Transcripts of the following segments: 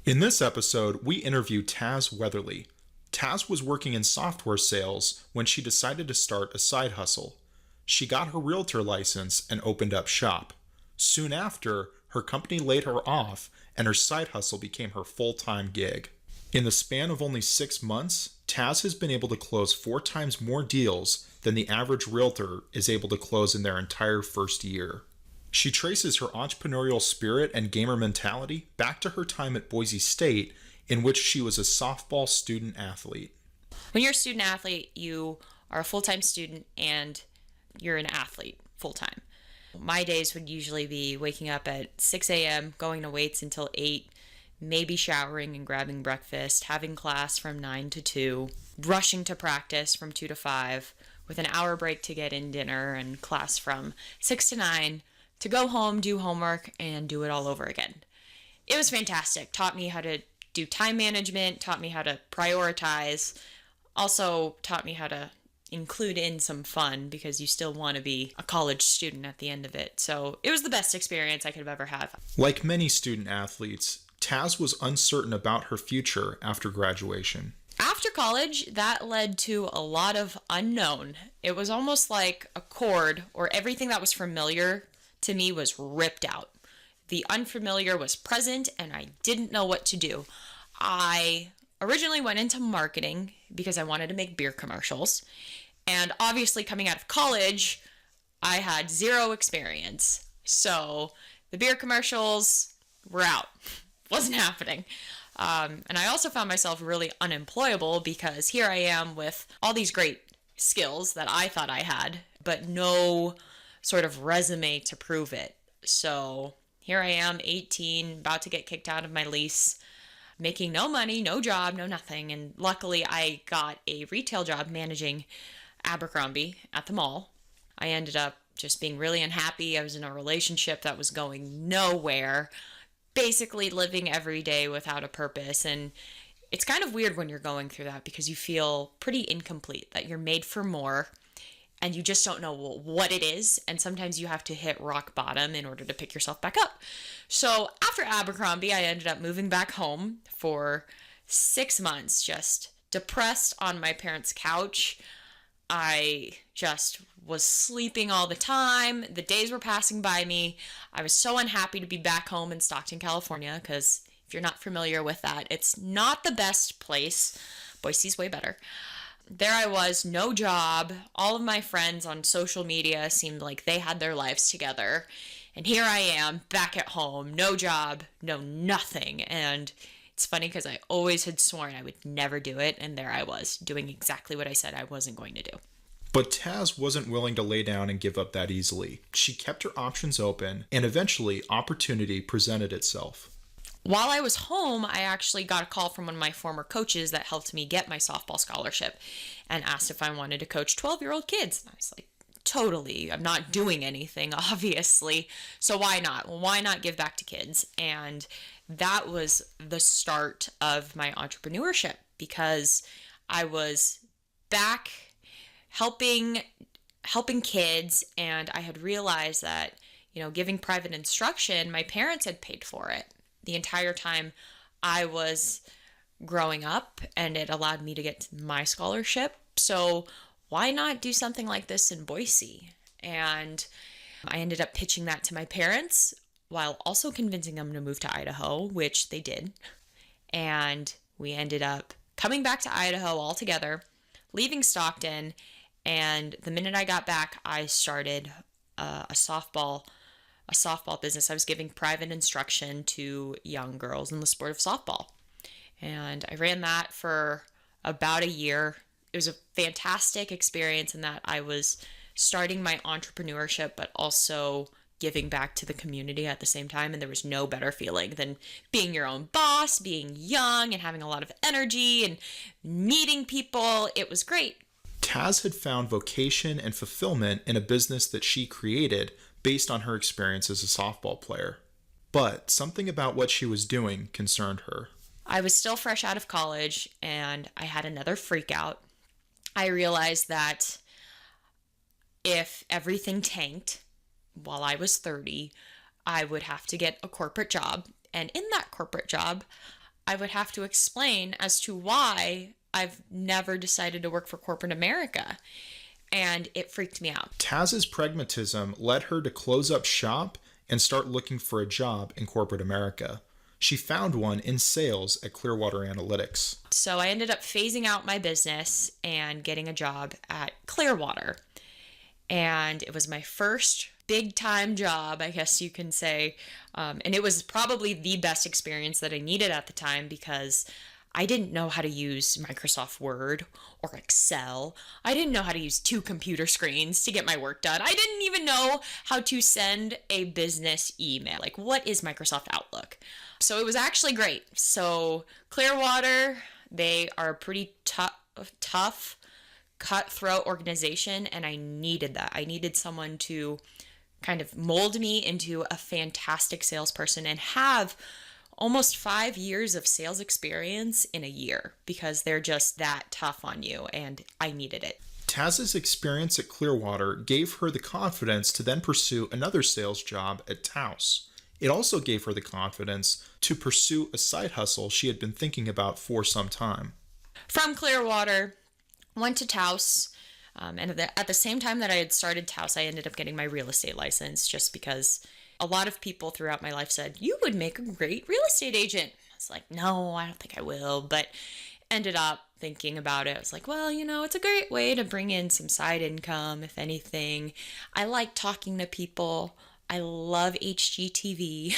In this episode, we interview Tazz Weatherly. Tazz was working in software sales when she decided to start a side hustle. She got her realtor license and opened up shop. Soon after, her company laid her off and her side hustle became her full-time gig. In the span of only 6 months, Tazz has been able to close 4 times more deals than the average realtor is able to close in their entire first year. She traces her entrepreneurial spirit and gamer mentality back to her time at Boise State, in which she was a softball student athlete. When you're a student athlete, you are a full-time student and you're an athlete full-time. My days would usually be waking up at 6 a.m., going to weights until 8, maybe showering and grabbing breakfast, having class from 9 to 2, rushing to practice from 2 to 5, with an hour break to get in dinner, and class from 6 to 9, to go home, do homework, and do it all over again. It was fantastic. Taught me how to do time management, taught me how to prioritize, also taught me how to include in some fun because you still want to be a college student at the end of it. So it was the best experience I could have ever had. Like many student athletes, Tazz was uncertain about her future after graduation. After college, that led to a lot of unknown. It was almost like a cord, or everything that was familiar to me was ripped out. The unfamiliar was present and I didn't know what to do. I originally went into marketing because I wanted to make beer commercials. And obviously coming out of college, I had zero experience. So the beer commercials were out. Wasn't happening. And I also found myself really unemployable because here I am with all these great skills that I thought I had, but no sort of resume to prove it. So here I am, 18, about to get kicked out of my lease, making no money, no job, no nothing. And luckily I got a retail job managing Abercrombie at the mall. I ended up just being really unhappy. I was in a relationship that was going nowhere, basically living every day without a purpose. And it's kind of weird when you're going through that because you feel pretty incomplete, that you're made for more and you just don't know what it is. And sometimes you have to hit rock bottom in order to pick yourself back up. So after Abercrombie, I ended up moving back home for 6 months, just depressed on my parents' couch. I just was sleeping all the time. The days were passing by me. I was so unhappy to be back home in Stockton, California, because if you're not familiar with that, it's not the best place. Boise's way better. There I was, no job. All of my friends on social media seemed like they had their lives together. And here I am, back at home, no job, no nothing. And it's funny because I always had sworn I would never do it. And there I was, doing exactly what I said I wasn't going to do. But Tazz wasn't willing to lay down and give up that easily. She kept her options open, and eventually opportunity presented itself. While I was home, I actually got a call from one of my former coaches that helped me get my softball scholarship and asked if I wanted to coach 12-year-old kids. And I was like, totally. I'm not doing anything, obviously. So why not? Why not give back to kids? And that was the start of my entrepreneurship because I was back helping kids, and I had realized that, giving private instruction, my parents had paid for it the entire time I was growing up, and it allowed me to get my scholarship. So why not do something like this in Boise? And I ended up pitching that to my parents while also convincing them to move to Idaho, which they did. And we ended up coming back to Idaho all together, leaving Stockton. And the minute I got back, I started a softball business. I was giving private instruction to young girls in the sport of softball. And I ran that for about a year. It was a fantastic experience in that I was starting my entrepreneurship, but also giving back to the community at the same time. And there was no better feeling than being your own boss, being young and having a lot of energy and meeting people. It was great. Tazz had found vocation and fulfillment in a business that she created based on her experience as a softball player. But something about what she was doing concerned her. I was still fresh out of college and I had another freak out. I realized that if everything tanked while I was 30, I would have to get a corporate job. And in that corporate job, I would have to explain as to why I've never decided to work for corporate America. And it freaked me out. Tazz's pragmatism led her to close up shop and start looking for a job in corporate America. She found one in sales at Clearwater Analytics. So I ended up phasing out my business and getting a job at Clearwater. And it was my first big time job, I guess you can say. And it was probably the best experience that I needed at the time because I didn't know how to use Microsoft Word or Excel. I didn't know how to use 2 computer screens to get my work done. I didn't even know how to send a business email. Like, what is Microsoft Outlook? So it was actually great. So Clearwater, they are a pretty tough, cutthroat organization, and I needed that. I needed someone to kind of mold me into a fantastic salesperson and have almost 5 years of sales experience in a year because they're just that tough on you, and I needed it. Tazz's experience at Clearwater gave her the confidence to then pursue another sales job at Tazz. It also gave her the confidence to pursue a side hustle she had been thinking about for some time. From Clearwater, went to Tazz, and at the same time that I had started Tazz, I ended up getting my real estate license just because a lot of people throughout my life said, you would make a great real estate agent. I was like, no, I don't think I will, but ended up thinking about it. I was like, well, it's a great way to bring in some side income, if anything. I like talking to people. I love HGTV.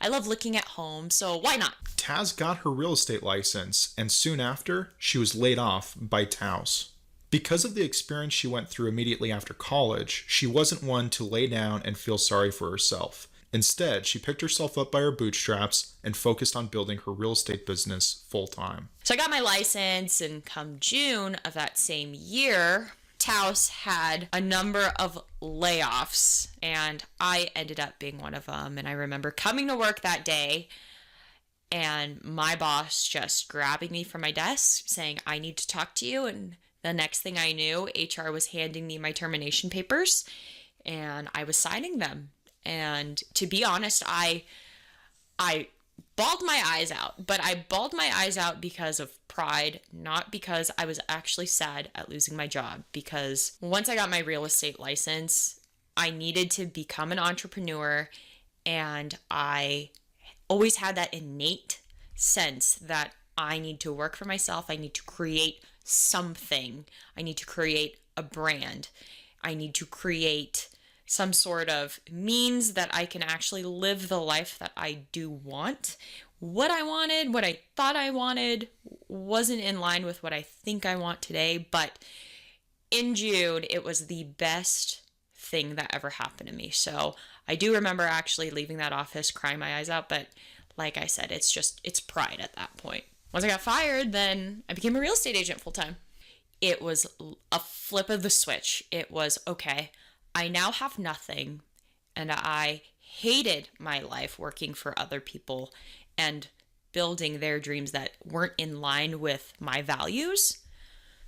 I love looking at homes, so why not? Tazz got her real estate license, and soon after, she was laid off by Tazz. Because of the experience she went through immediately after college, she wasn't one to lay down and feel sorry for herself. Instead, she picked herself up by her bootstraps and focused on building her real estate business full-time. So I got my license, and come June of that same year, Tazz had a number of layoffs, and I ended up being one of them. And I remember coming to work that day and my boss just grabbing me from my desk saying, I need to talk to you. And the next thing I knew, HR was handing me my termination papers and I was signing them. And to be honest, I bawled my eyes out, but I bawled my eyes out because of pride, not because I was actually sad at losing my job. Because once I got my real estate license, I needed to become an entrepreneur, and I always had that innate sense that I need to work for myself. I need to create something. I need to create a brand. I need to create some sort of means that I can actually live the life that I do want. What I wanted, what I thought I wanted, wasn't in line with what I think I want today, but in June, it was the best thing that ever happened to me. So I do remember actually leaving that office, crying my eyes out, but like I said, it's pride at that point. Once I got fired, then I became a real estate agent full time. It was a flip of the switch. It was, okay, I now have nothing, and I hated my life working for other people and building their dreams that weren't in line with my values.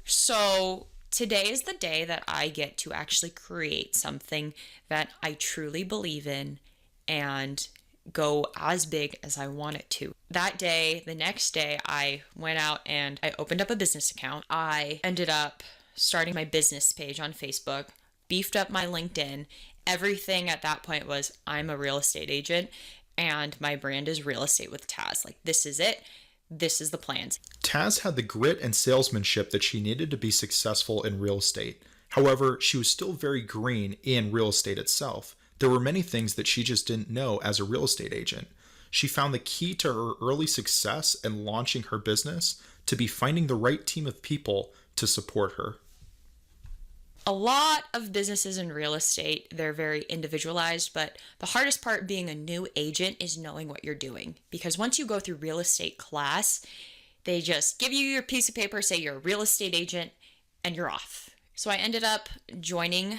So today is the day that I get to actually create something that I truly believe in and go as big as I want it to. That day, the next day, I went out and I opened up a business account. I ended up starting my business page on Facebook, beefed up my LinkedIn. Everything at that point was, I'm a real estate agent and my brand is Real Estate with Tazz. Like, this is it. This is the plans. Tazz had the grit and salesmanship that she needed to be successful in real estate. However, she was still very green in real estate itself. There were many things that she just didn't know as a real estate agent. She found the key to her early success in launching her business to be finding the right team of people to support her. A lot of businesses in real estate, they're very individualized, but the hardest part being a new agent is knowing what you're doing. Because once you go through real estate class, they just give you your piece of paper, say you're a real estate agent, and you're off. So I ended up joining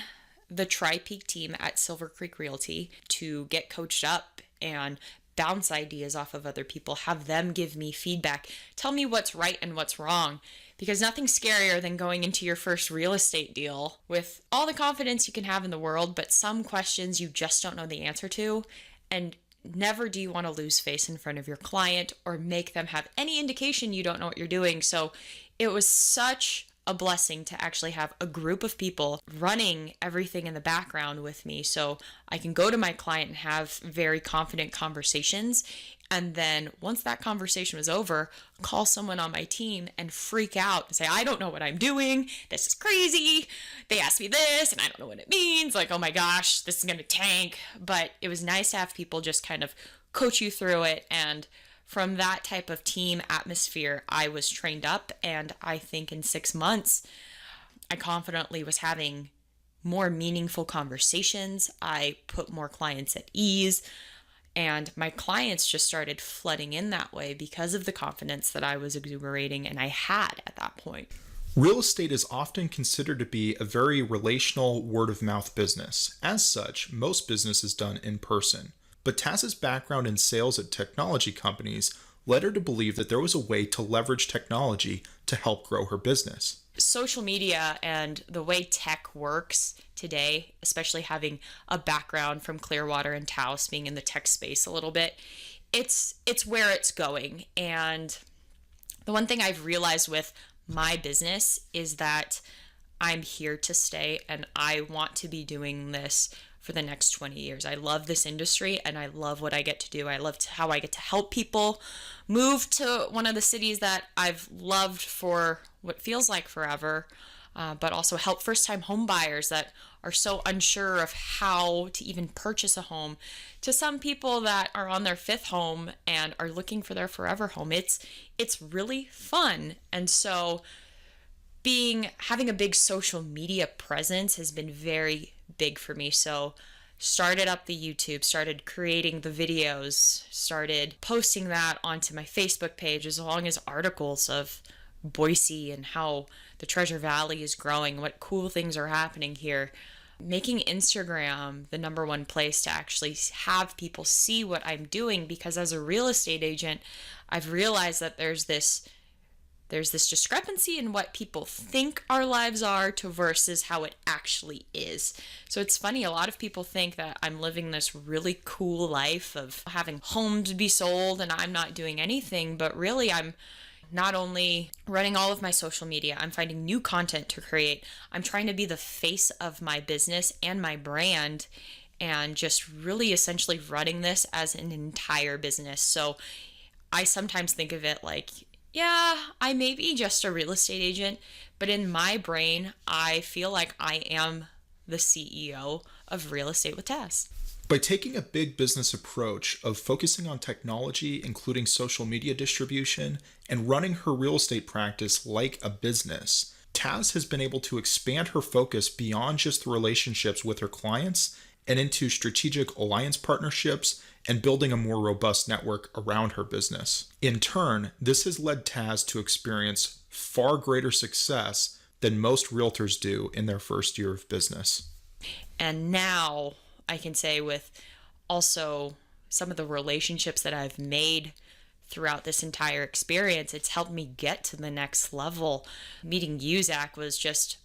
the Tri-Peak team at Silver Creek Realty to get coached up and bounce ideas off of other people, have them give me feedback, tell me what's right and what's wrong. Because nothing's scarier than going into your first real estate deal with all the confidence you can have in the world, but some questions you just don't know the answer to. And never do you want to lose face in front of your client or make them have any indication you don't know what you're doing. So it was such a blessing to actually have a group of people running everything in the background with me, so I can go to my client and have very confident conversations. And then once that conversation was over, call someone on my team and freak out and say, I don't know what I'm doing. This is crazy. They asked me this and I don't know what it means. Like, oh my gosh, this is going to tank. But it was nice to have people just kind of coach you through it. And from that type of team atmosphere, I was trained up. And I think in 6 months, I confidently was having more meaningful conversations. I put more clients at ease. And my clients just started flooding in that way because of the confidence that I was exuberating and I had at that point. Real estate is often considered to be a very relational word of mouth business. As such, most business is done in person. But Tazz's background in sales at technology companies led her to believe that there was a way to leverage technology to help grow her business. Social media and the way tech works today, especially having a background from Clearwater and Tazz, being in the tech space a little bit, it's where it's going. And the one thing I've realized with my business is that I'm here to stay and I want to be doing this for the next 20 years. I love this industry and I love what I get to do. I love how I get to help people move to one of the cities that I've loved for what feels like forever, but also help first-time home buyers that are so unsure of how to even purchase a home, to some people that are on their 5th home and are looking for their forever home. It's really fun. And so having a big social media presence has been very big for me. So started up the YouTube, started creating the videos, started posting that onto my Facebook page, as long as articles of Boise and how the Treasure Valley is growing, what cool things are happening here. Making Instagram the number one place to actually have people see what I'm doing, because as a real estate agent, I've realized that there's this discrepancy in what people think our lives are to versus how it actually is. So it's funny, a lot of people think that I'm living this really cool life of having homes be sold and I'm not doing anything, but really I'm not only running all of my social media, I'm finding new content to create. I'm trying to be the face of my business and my brand and just really essentially running this as an entire business. So I sometimes think of it like, yeah, I may be just a real estate agent, but in my brain, I feel like I am the CEO of Real Estate with Tazz. By taking a big business approach of focusing on technology, including social media distribution, and running her real estate practice like a business, Tazz has been able to expand her focus beyond just the relationships with her clients and into strategic alliance partnerships and building a more robust network around her business. In turn, this has led Tazz to experience far greater success than most realtors do in their first year of business. And now I can say, with also some of the relationships that I've made throughout this entire experience, it's helped me get to the next level. Meeting you, Zach, was just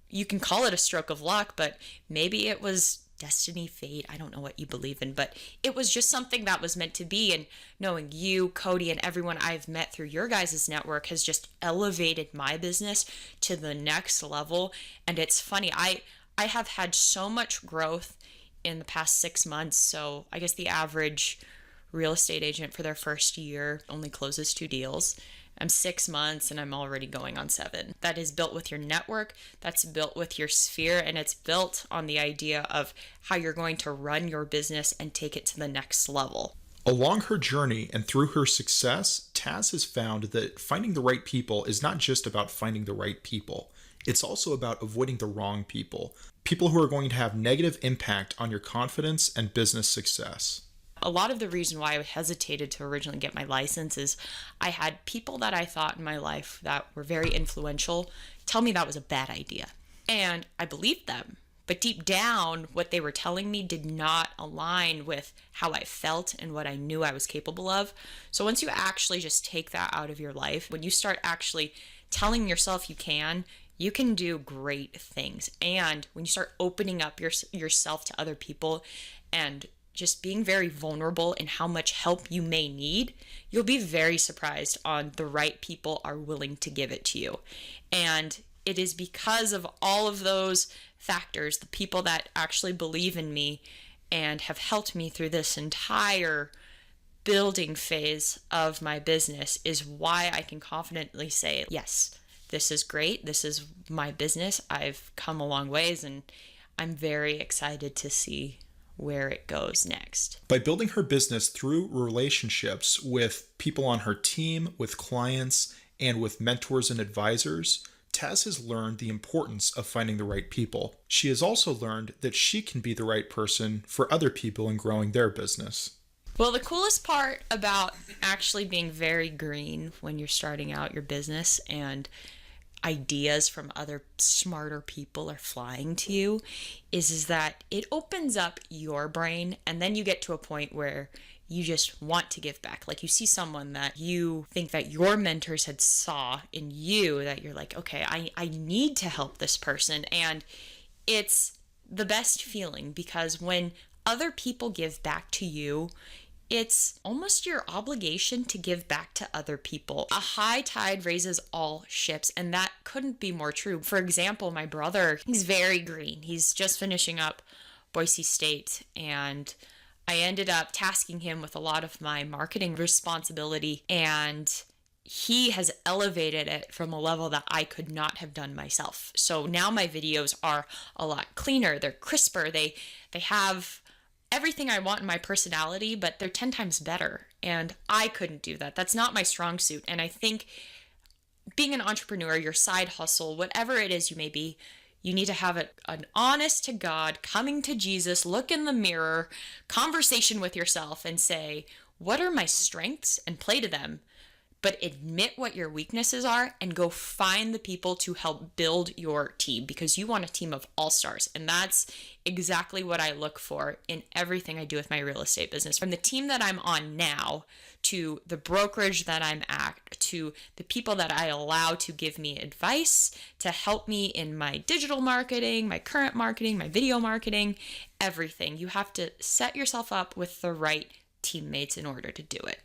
you can call it a stroke of luck, but maybe it was destiny, fate. I don't know what you believe in, but it was just something that was meant to be. And knowing you, Cody, and everyone I've met through your guys' network has just elevated my business to the next level. And it's funny, I have had so much growth in the past 6 months. So I guess the average real estate agent for their first year only closes 2 deals. I'm 6 months and I'm already going on 7. That is built with your network, that's built with your sphere, and it's built on the idea of how you're going to run your business and take it to the next level. Along her journey and through her success, Tazz has found that finding the right people is not just about finding the right people. It's also about avoiding the wrong people who are going to have negative impact on your confidence and business success. A lot of the reason why I hesitated to originally get my license is I had people that I thought in my life that were very influential tell me that was a bad idea. And I believed them. But deep down, what they were telling me did not align with how I felt and what I knew I was capable of. So once you actually just take that out of your life, when you start actually telling yourself you can do great things. And when you start opening up yourself to other people and just being very vulnerable in how much help you may need, you'll be very surprised on the right people are willing to give it to you. And it is because of all of those factors, the people that actually believe in me and have helped me through this entire building phase of my business, is why I can confidently say, yes, this is great. This is my business. I've come a long ways, and I'm very excited to see where it goes next. By building her business through relationships with people on her team, with clients, and with mentors and advisors, Tazz has learned the importance of finding the right people. She has also learned that she can be the right person for other people in growing their business. Well, the coolest part about actually being very green when you're starting out your business and ideas from other smarter people are flying to you is that it opens up your brain, and then you get to a point where you just want to give back. Like, you see someone that you think that your mentors had saw in you, that you're like, okay, I need to help this person. And it's the best feeling, because when other people give back to you, it's almost your obligation to give back to other people. A high tide raises all ships, and that couldn't be more true. For example, my brother, he's very green. He's just finishing up Boise State, and I ended up tasking him with a lot of my marketing responsibility, and he has elevated it from a level that I could not have done myself. So now my videos are a lot cleaner. They're crisper. They have everything I want in my personality, but they're 10 times better. And I couldn't do that. That's not my strong suit. And I think being an entrepreneur, your side hustle, whatever it is you may be, you need to have an honest to God, coming to Jesus, look in the mirror, conversation with yourself and say, what are my strengths, and play to them. But admit what your weaknesses are and go find the people to help build your team, because you want a team of all-stars. And that's exactly what I look for in everything I do with my real estate business. From the team that I'm on now, to the brokerage that I'm at, to the people that I allow to give me advice, to help me in my digital marketing, my current marketing, my video marketing, everything. You have to set yourself up with the right teammates in order to do it.